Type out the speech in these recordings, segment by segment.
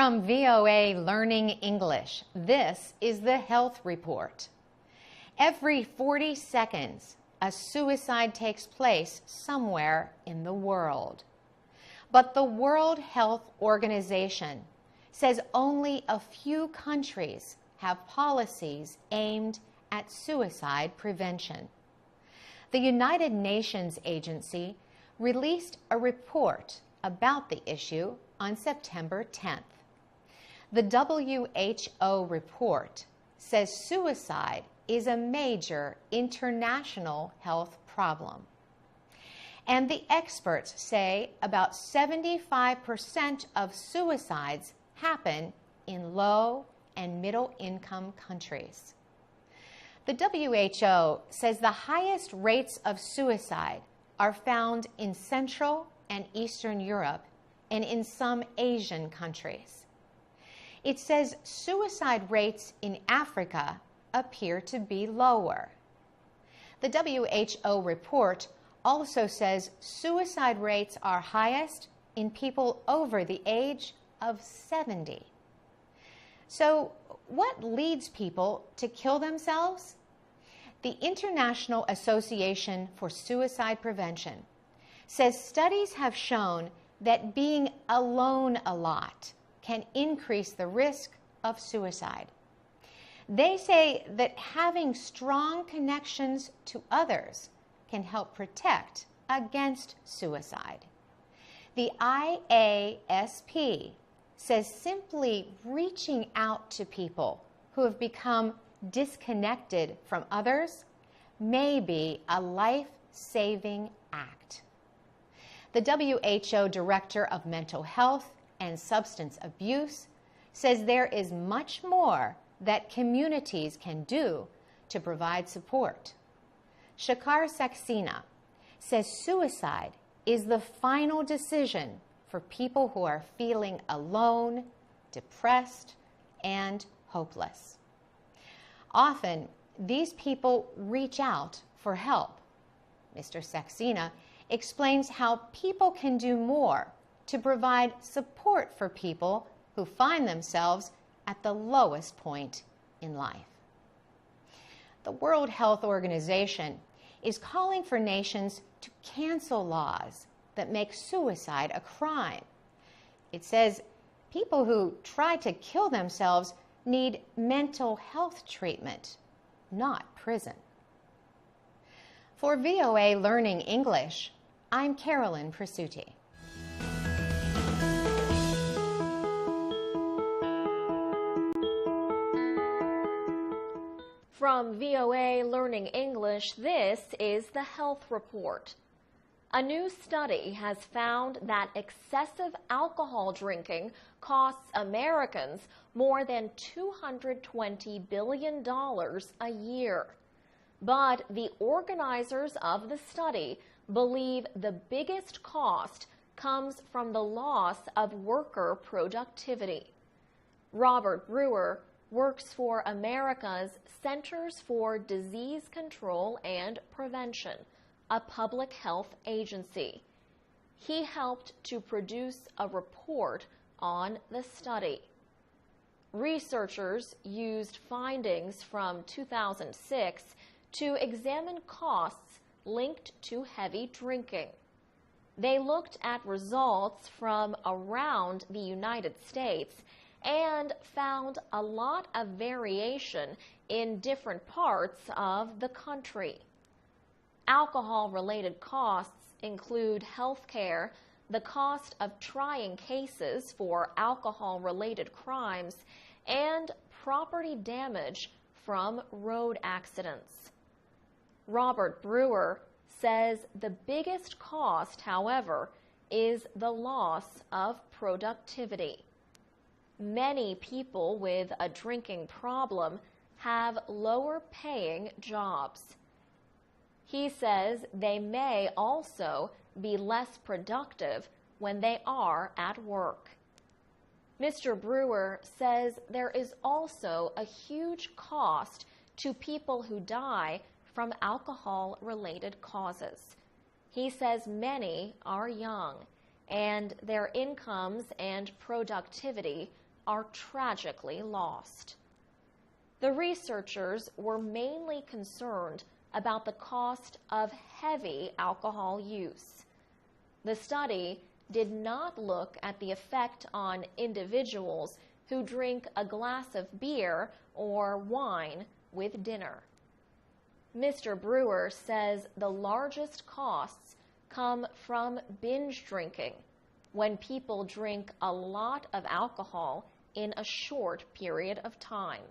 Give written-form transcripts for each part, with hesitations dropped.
From VOA Learning English, this is the Health Report. Every 40 seconds, a suicide takes place somewhere in the world. But the World Health Organization says only a few countries have policies aimed at suicide prevention. The United Nations Agency released a report about the issue on September 10th. The WHO report says suicide is a major international health problem. And the experts say about 75% of suicides happen in low and middle income countries. The WHO says the highest rates of suicide are found in Central and Eastern Europe and in some Asian countries. It says suicide rates in Africa appear to be lower. The WHO report also says suicide rates are highest in people over the age of 70. So, what leads people to kill themselves? The International Association for Suicide Prevention says studies have shown that being alone a lot can increase the risk of suicide. They say that having strong connections to others can help protect against suicide. The IASP says simply reaching out to people who have become disconnected from others may be a life-saving act. The WHO Director of Mental Health and Substance Abuse says there is much more that communities can do to provide support. Shakar Saxena says suicide is the final decision for people who are feeling alone, depressed, and hopeless. Often, these people reach out for help. Mr. Saxena explains how people can do more to provide support for people who find themselves at the lowest point in life. The World Health Organization is calling for nations to cancel laws that make suicide a crime. It says people who try to kill themselves need mental health treatment, not prison. For VOA Learning English, I'm Carolyn Presutti. From VOA Learning English, this is the Health Report. A new study has found that excessive alcohol drinking costs Americans more than $220 billion a year. But the organizers of the study believe the biggest cost comes from the loss of worker productivity. Robert Brewer works for America's Centers for Disease Control and Prevention, a public health agency. He helped to produce a report on the study. Researchers used findings from 2006 to examine costs linked to heavy drinking. They looked at results from around the United States and found a lot of variation in different parts of the country. Alcohol-related costs include health care, the cost of trying cases for alcohol-related crimes, and property damage from road accidents. Robert Brewer says the biggest cost, however, is the loss of productivity. Many people with a drinking problem have lower paying jobs. He says they may also be less productive when they are at work. Mr. Brewer says there is also a huge cost to people who die from alcohol-related causes. He says many are young, and their incomes and productivity are tragically lost. The researchers were mainly concerned about the cost of heavy alcohol use. The study did not look at the effect on individuals who drink a glass of beer or wine with dinner. Mr. Brewer says the largest costs come from binge drinking, when people drink a lot of alcohol in a short period of time.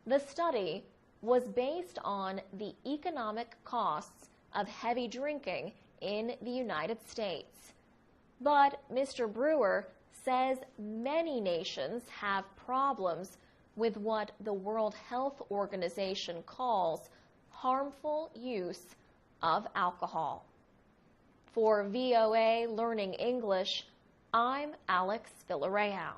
The study was based on the economic costs of heavy drinking in the United States. But Mr. Brewer says many nations have problems with what the World Health Organization calls harmful use of alcohol. For VOA Learning English, I'm Alex Villarreal.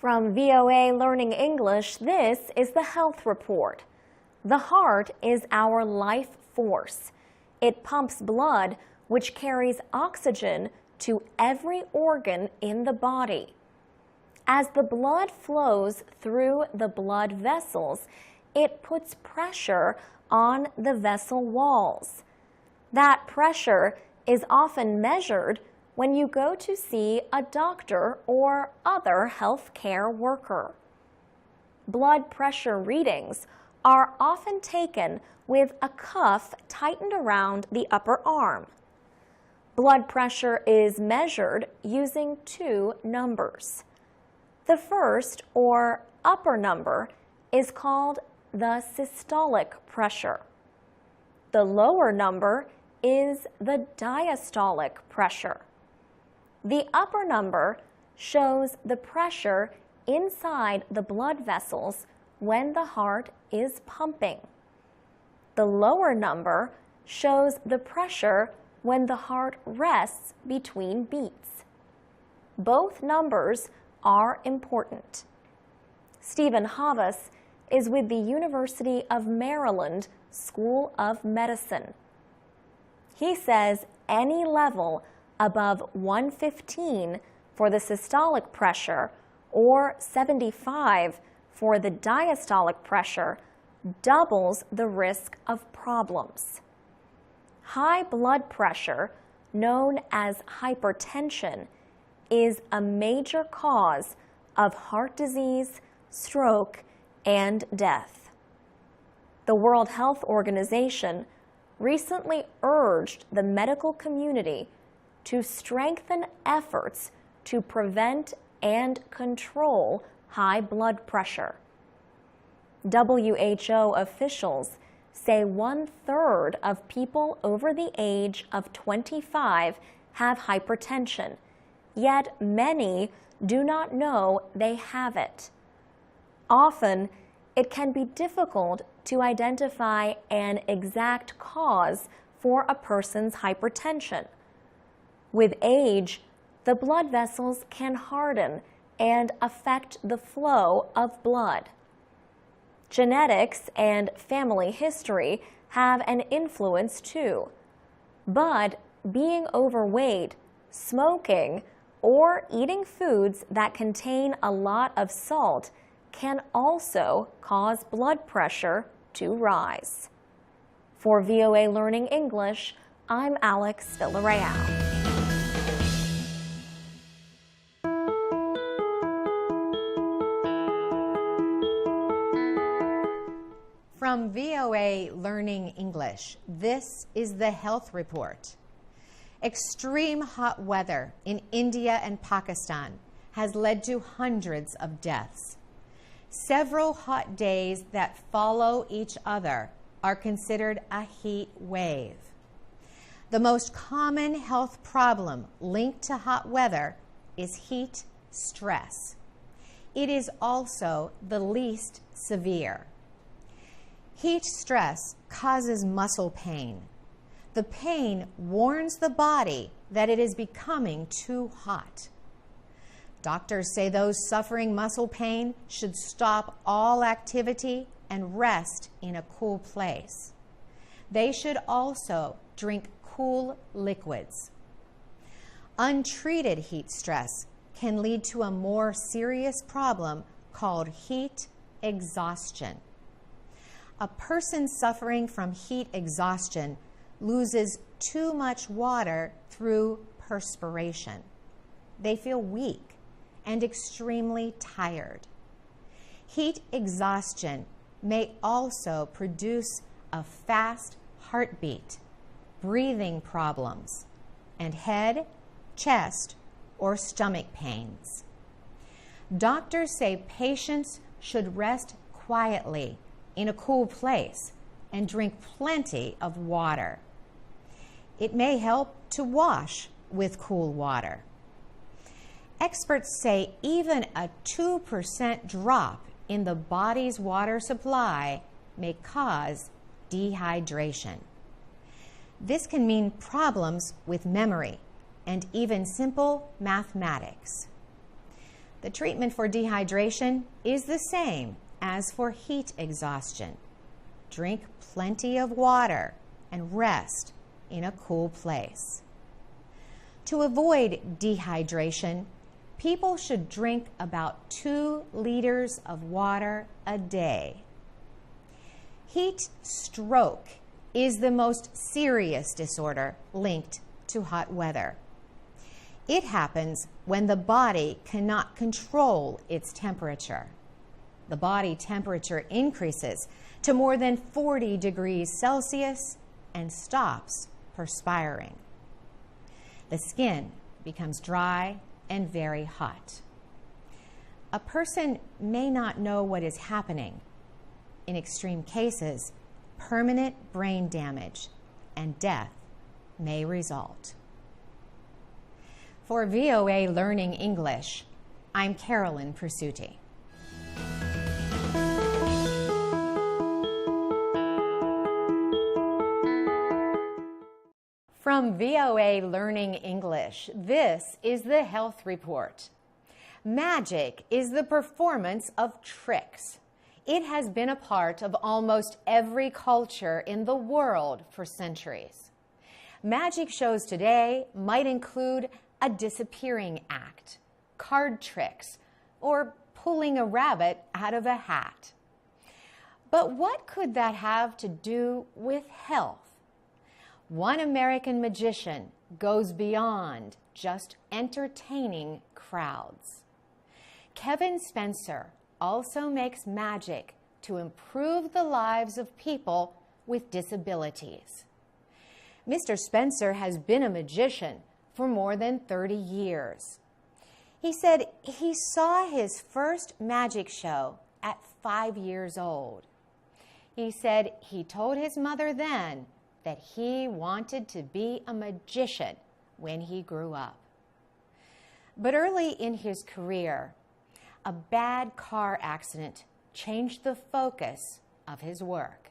From VOA Learning English, this is the Health Report. The heart is our life force. It pumps blood, which carries oxygen to every organ in the body. As the blood flows through the blood vessels, it puts pressure on the vessel walls. That pressure is often measured when you go to see a doctor or other health care worker. Blood pressure readings are often taken with a cuff tightened around the upper arm. Blood pressure is measured using two numbers. The first, or upper number, is called the systolic pressure. The lower number is the diastolic pressure. The upper number shows the pressure inside the blood vessels when the heart is pumping. The lower number shows the pressure when the heart rests between beats. Both numbers are important. Stephen Havas is with the University of Maryland School of Medicine. He says any level above 115 for the systolic pressure or 75 for the diastolic pressure doubles the risk of problems. High blood pressure, known as hypertension, is a major cause of heart disease, stroke, and death. The World Health Organization recently urged the medical community to strengthen efforts to prevent and control high blood pressure. WHO officials say 1/3 of people over the age of 25 have hypertension, yet many do not know they have it. Often, it can be difficult to identify an exact cause for a person's hypertension. With age, the blood vessels can harden and affect the flow of blood. Genetics and family history have an influence too, but being overweight, smoking, or eating foods that contain a lot of salt can also cause blood pressure to rise. For VOA Learning English, I'm Alex Villarreal. From VOA Learning English, this is the Health Report. Extreme hot weather in India and Pakistan has led to hundreds of deaths. Several hot days that follow each other are considered a heat wave. The most common health problem linked to hot weather is heat stress. It is also the least severe. Heat stress causes muscle pain. The pain warns the body that it is becoming too hot. Doctors say those suffering muscle pain should stop all activity and rest in a cool place. They should also drink cool liquids. Untreated heat stress can lead to a more serious problem called heat exhaustion. A person suffering from heat exhaustion loses too much water through perspiration. They feel weak and extremely tired. Heat exhaustion may also produce a fast heartbeat, breathing problems, and head, chest, or stomach pains. Doctors say patients should rest quietly in a cool place and drink plenty of water. It may help to wash with cool water. Experts say even a 2% drop in the body's water supply may cause dehydration. This can mean problems with memory and even simple mathematics. The treatment for dehydration is the same as for heat exhaustion. Drink plenty of water and rest in a cool place. To avoid dehydration, people should drink about 2 liters of water a day. Heat stroke is the most serious disorder linked to hot weather. It happens when the body cannot control its temperature. The body temperature increases to more than 40 degrees Celsius and stops perspiring. The skin becomes dry and very hot. A person may not know what is happening. In extreme cases, permanent brain damage and death may result. For VOA Learning English, I'm Carolyn Pursuti. From VOA Learning English, this is the Health Report. Magic is the performance of tricks. It has been a part of almost every culture in the world for centuries. Magic shows today might include a disappearing act, card tricks, or pulling a rabbit out of a hat. But what could that have to do with health? One American magician goes beyond just entertaining crowds. Kevin Spencer also makes magic to improve the lives of people with disabilities. Mr. Spencer has been a magician for more than 30 years. He said he saw his first magic show at 5 years old. He said he told his mother then that he wanted to be a magician when he grew up. But early in his career, a bad car accident changed the focus of his work.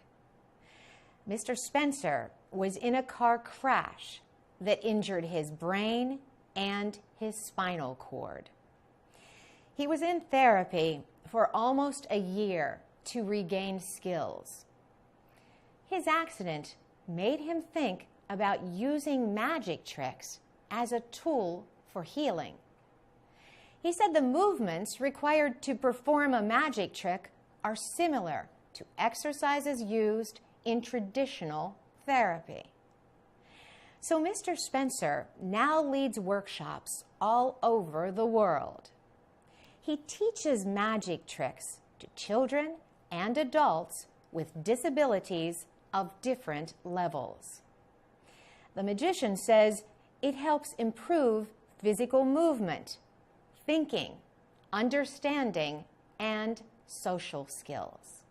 Mr. Spencer was in a car crash that injured his brain and his spinal cord. He was in therapy for almost a year to regain skills. His accident made him think about using magic tricks as a tool for healing. He said the movements required to perform a magic trick are similar to exercises used in traditional therapy. So Mr. Spencer now leads workshops all over the world. He teaches magic tricks to children and adults with disabilities of different levels. The magician says it helps improve physical movement, thinking, understanding, and social skills.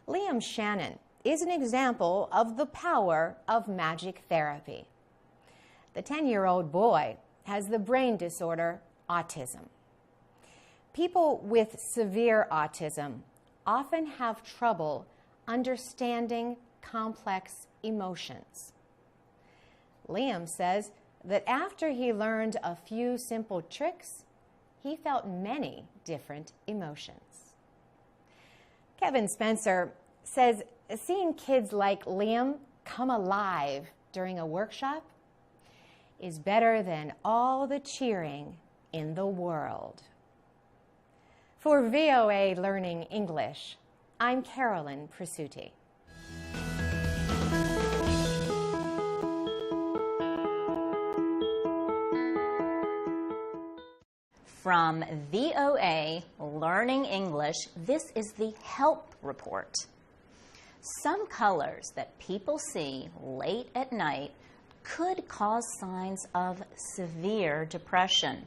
Liam Shannon is an example of the power of magic therapy. The 10-year-old boy has the brain disorder autism. People with severe autism often have trouble understanding complex emotions. Liam says that after he learned a few simple tricks, he felt many different emotions. Kevin Spencer says seeing kids like Liam come alive during a workshop is better than all the cheering in the world. For VOA Learning English, I'm Carolyn Presutti. From VOA Learning English, this is the Help Report. Some colors that people see late at night could cause signs of severe depression.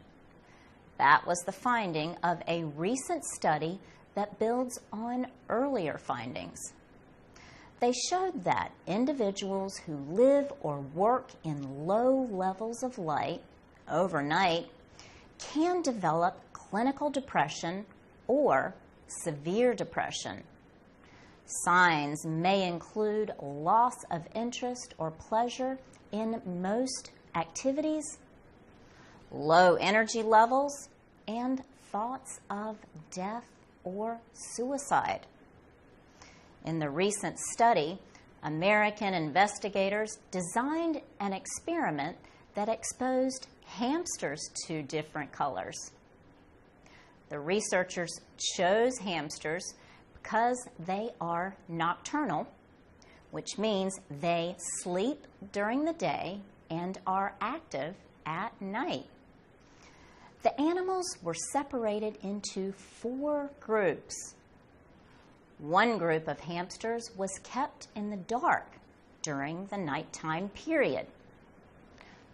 That was the finding of a recent study that builds on earlier findings. They showed that individuals who live or work in low levels of light overnight can develop clinical depression or severe depression. Signs may include loss of interest or pleasure in most activities, low energy levels, and thoughts of death or suicide. In the recent study, American investigators designed an experiment that exposed hamsters to different colors. The researchers chose hamsters because they are nocturnal, which means they sleep during the day and are active at night. The animals were separated into 4 groups. One group of hamsters was kept in the dark during the nighttime period.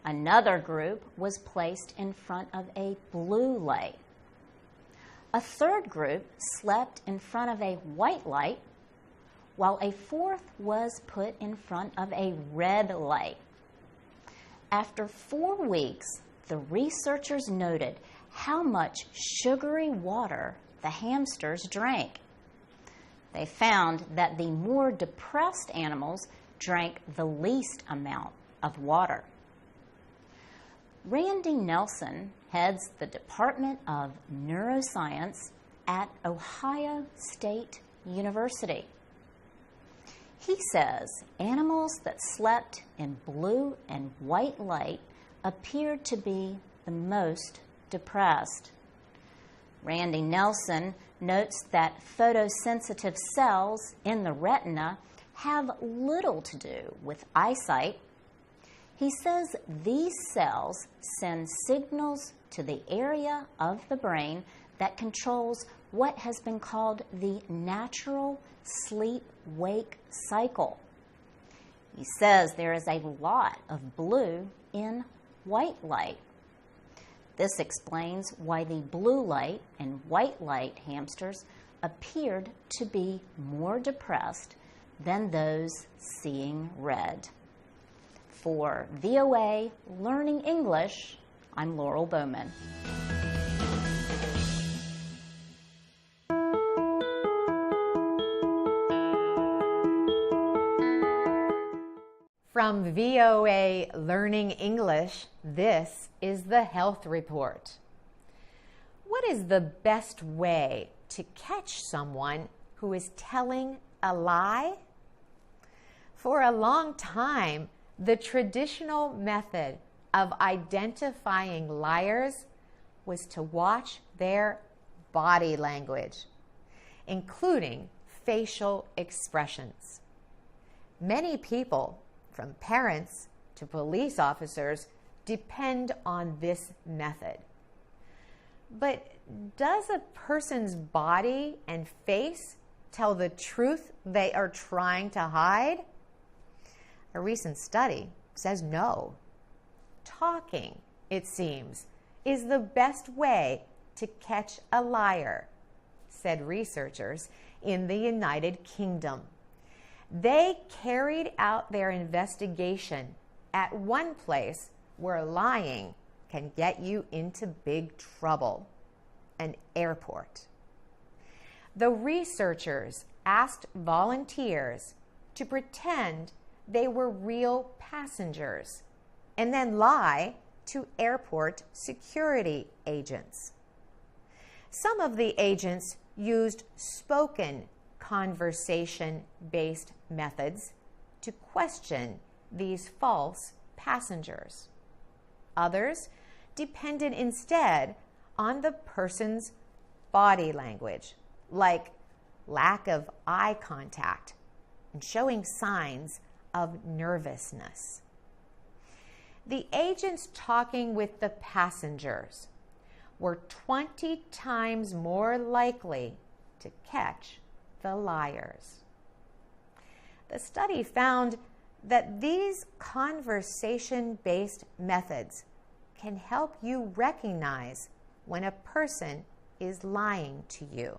Another group was placed in front of a blue light. A third group slept in front of a white light, while a fourth was put in front of a red light. After 4 weeks, the researchers noted how much sugary water the hamsters drank. They found that the more depressed animals drank the least amount of water. Randy Nelson heads the Department of Neuroscience at Ohio State University. He says animals that slept in blue and white light appeared to be the most depressed. Randy Nelson notes that photosensitive cells in the retina have little to do with eyesight. He says these cells send signals to the area of the brain that controls what has been called the natural sleep-wake cycle. He says there is a lot of blue in white light. This explains why the blue light and white light hamsters appeared to be more depressed than those seeing red. For VOA Learning English, I'm Laurel Bowman. From VOA Learning English, this is the Health Report. What is the best way to catch someone who is telling a lie? For a long time, the traditional method of identifying liars was to watch their body language, including facial expressions. Many people, from parents to police officers, depend on this method. But does a person's body and face tell the truth they are trying to hide? A recent study says no. Talking, it seems, is the best way to catch a liar, said researchers in the United Kingdom. They carried out their investigation at one place where lying can get you into big trouble, an airport. The researchers asked volunteers to pretend they were real passengers and then lie to airport security agents. Some of the agents used spoken conversation-based methods to question these false passengers. Others depended instead on the person's body language, like lack of eye contact and showing signs of nervousness. The agents talking with the passengers were 20 times more likely to catch the liars. The study found that these conversation-based methods can help you recognize when a person is lying to you.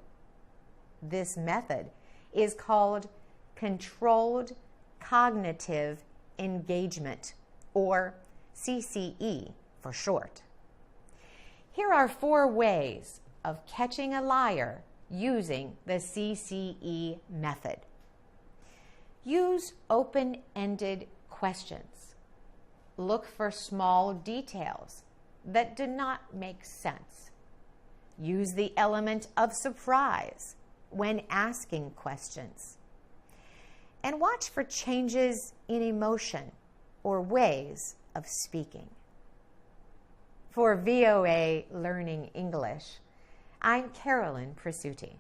This method is called controlled cognitive engagement, or CCE for short. Here are 4 ways of catching a liar using the CCE method. Use open-ended questions. Look for small details that do not make sense. Use the element of surprise when asking questions. And watch for changes in emotion or ways of speaking. For VOA Learning English, I'm Carolyn Presutti.